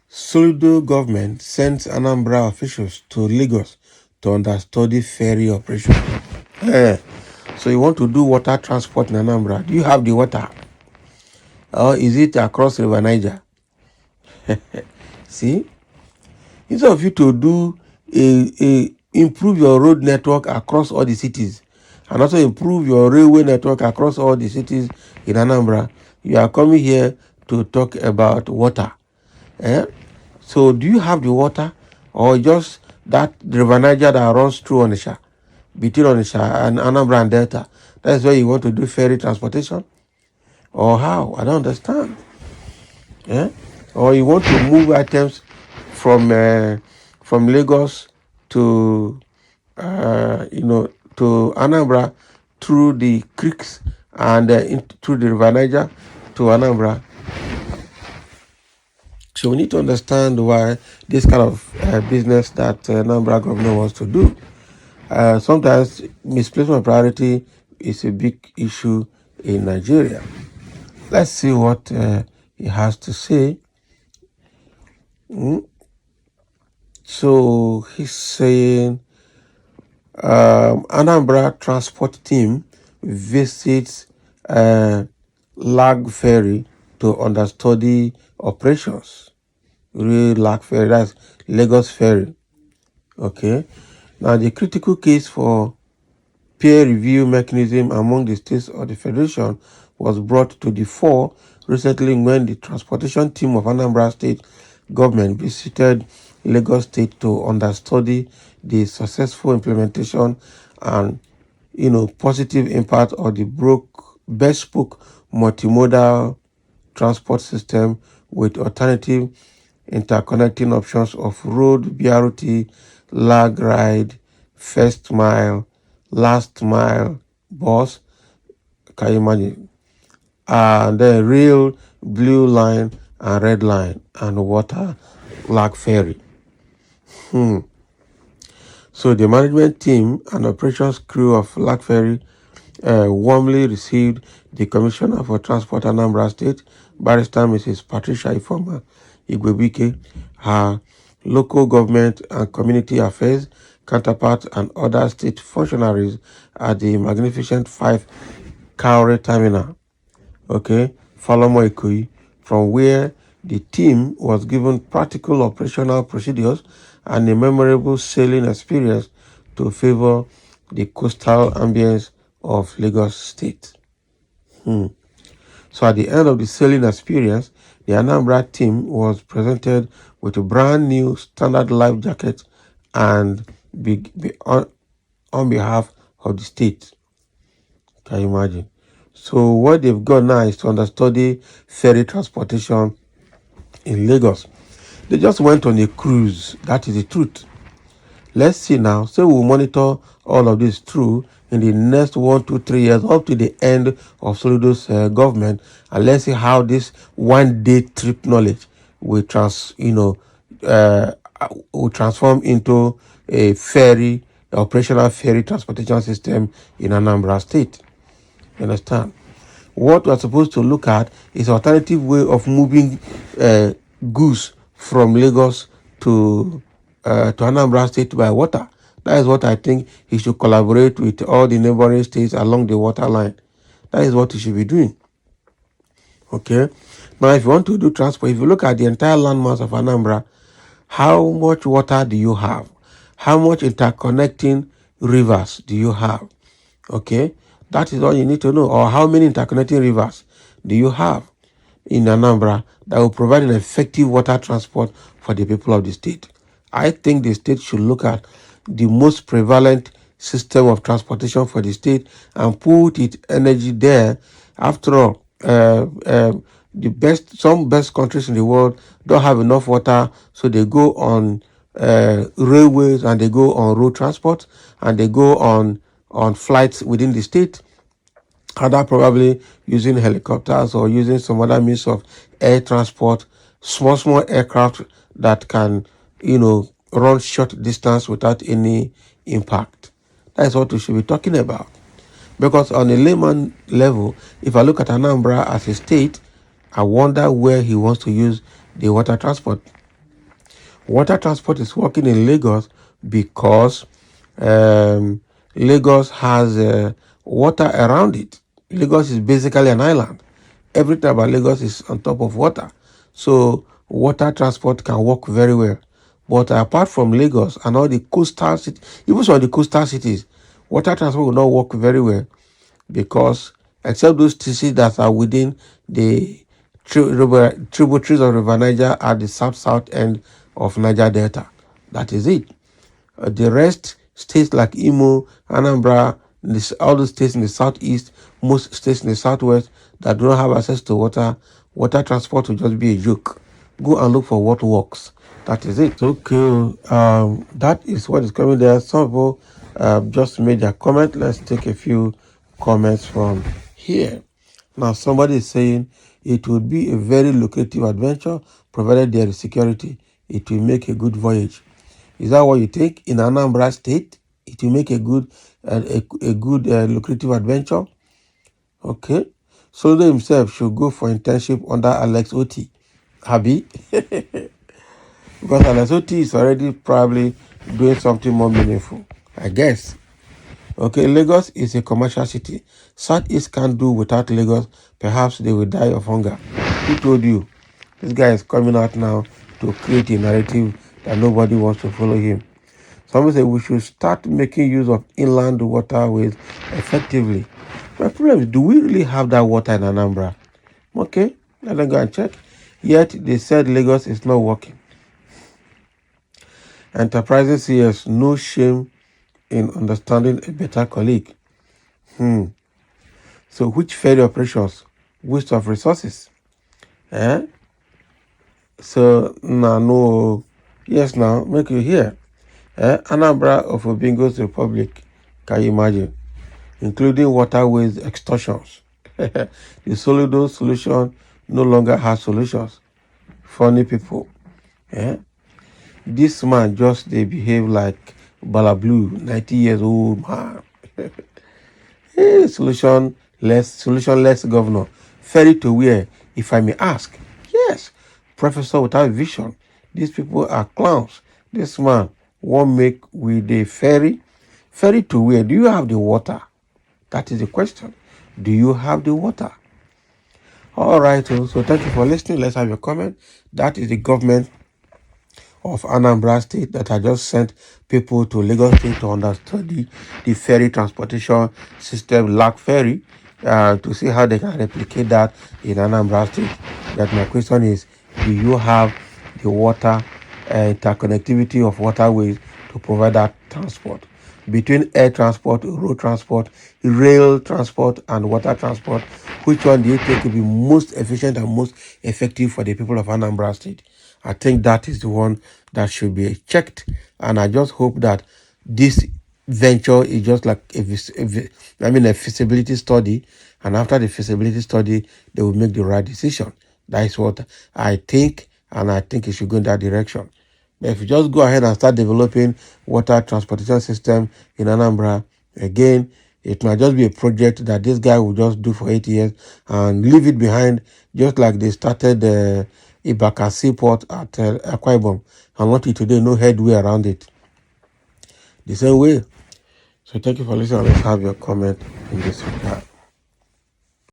Soludo government sends Anambra officials to Lagos to understudy ferry operation. So you want to do water transport in Anambra? Do you have the water? Or is it across River Niger? See? Instead of you to do improve your road network across all the cities and also improve your railway network across all the cities in Anambra, you are coming here to talk about water. So do you have the water or just that River Niger that runs through Onitsha, between Onitsha and Anambra and Delta? That's where you want to do ferry transportation? Or how? I don't understand. Or you want to move items from Lagos to to Anambra through the creeks and through the River Niger to Anambra. So we need to understand why this kind of business that Anambra government wants to do. Sometimes misplacement of priority is a big issue in Nigeria. Let's see what he has to say. So he's saying Anambra transport team visits Lag Ferry to understudy operations. Lag Ferry, that's Lagos Ferry. Okay. Now the critical case for peer review mechanism among the states of the federation was brought to the fore recently when the transportation team of Anambra State government visited Lagos State to understudy the successful implementation and positive impact of the bespoke multimodal transport system with alternative interconnecting options of road, BRT, lag ride, first mile, last mile, bus, can you imagine? And then rail, blue line and red line and water lag ferry. So the management team and operations crew of lag ferry warmly received the Commissioner for Transport Anambra State, Barrister Mrs. Patricia Ifoma Igwebike, her local government and community affairs counterpart and other state functionaries at the Magnificent 5 Kaure Terminal, Falomo Ikoyi, from where the team was given practical operational procedures and a memorable sailing experience to favor the coastal ambience of Lagos State. So at the end of the sailing experience, the Anambra team was presented with a brand new standard life jacket and on behalf of the state. Can you imagine? So what they've got now is to understudy ferry transportation in Lagos. They just went on a cruise. That is the truth. Let's see now. So we'll monitor all of this through in the next 1 to 3 years up to the end of Soludo's government, and let's see how this one-day trip knowledge will transform into a operational ferry transportation system in Anambra State. You understand? What we're supposed to look at is alternative way of moving goods from Lagos to Anambra State by water. That is what I think he should collaborate with all the neighboring states along the water line. That is what he should be doing. Okay. Now, if you want to do transport, if you look at the entire landmass of Anambra, how much water do you have? How much interconnecting rivers do you have? Okay. That is all you need to know. Or how many interconnecting rivers do you have in Anambra that will provide an effective water transport for the people of the state? I think the state should look at the most prevalent system of transportation for the state and put its energy there. After all, some best countries in the world don't have enough water, so they go on railways and they go on road transport and they go on flights within the state, either probably using helicopters or using some other means of air transport, small aircraft that can, run short distance without any impact. That's what we should be talking about. Because on a layman level, if I look at Anambra as a state, I wonder where he wants to use the water transport. Water transport is working in Lagos because Lagos has water around it. Lagos is basically an island. Everything about Lagos is on top of water. So water transport can work very well. But apart from Lagos and all the coastal cities, even some of the coastal cities, water transport will not work very well because except those cities that are within the tributaries of River Niger at the south end of Niger Delta. That is it. The rest, states like Imo, Anambra, all the states in the southeast, most states in the southwest that do not have access to water transport will just be a joke. Go and look for what works. That is it. Okay, that is what is coming there. Some people just made a comment. Let's take a few comments from here. Now, somebody is saying it would be a very lucrative adventure provided there is security. It will make a good voyage. Is that what you think? In Anambra State, it will make a good, lucrative adventure. Okay, Soludo himself should go for internship under Alex Oti. Habi, because Alex Oti is already probably doing something more meaningful, I guess. Okay, Lagos is a commercial city. Southeast can't do without Lagos. Perhaps they will die of hunger. Who told you? This guy is coming out now to create a narrative that nobody wants to follow him. Somebody said we should start making use of inland waterways effectively. My problem is, do we really have that water in Anambra? Okay, let them go and check. Yet they said Lagos is not working. Enterprising CS, no shame in understanding a better colleague. So which ferry operations? Waste of resources. So now no, yes now make you hear. Anambra of Obingo's Republic, can you imagine? Including waterways extortions. The Soludo solution no longer has solutions. Funny people. This man just they behave like Balablu, 90 years old man. Solutionless governor. Ferry to where, if I may ask? Yes, professor without vision. These people are clowns. This man won't make with a ferry. Ferry to where? Do you have the water? That is the question. Do you have the water? All right, so thank you for listening. Let's have your comment. That is the government of Anambra State that I just sent people to Lagos State to understand the ferry transportation system, LAC ferry, to see how they can replicate that in Anambra State. That my question is, do you have the water interconnectivity of waterways to provide that transport? Between air transport, road transport, rail transport, and water transport, which one do you think will be most efficient and most effective for the people of Anambra State? I think that is the one that should be checked, and I just hope that this venture is just like a feasibility study, and after the feasibility study, they will make the right decision. That is what I think, and I think it should go in that direction. But if you just go ahead and start developing water transportation system in Anambra, again, it might just be a project that this guy will just do for 8 years and leave it behind, just like they started the Ibaka Seaport at Akwa Ibom, and until today, no headway around it. The same way. So thank you for listening. Let's have your comment in this regard.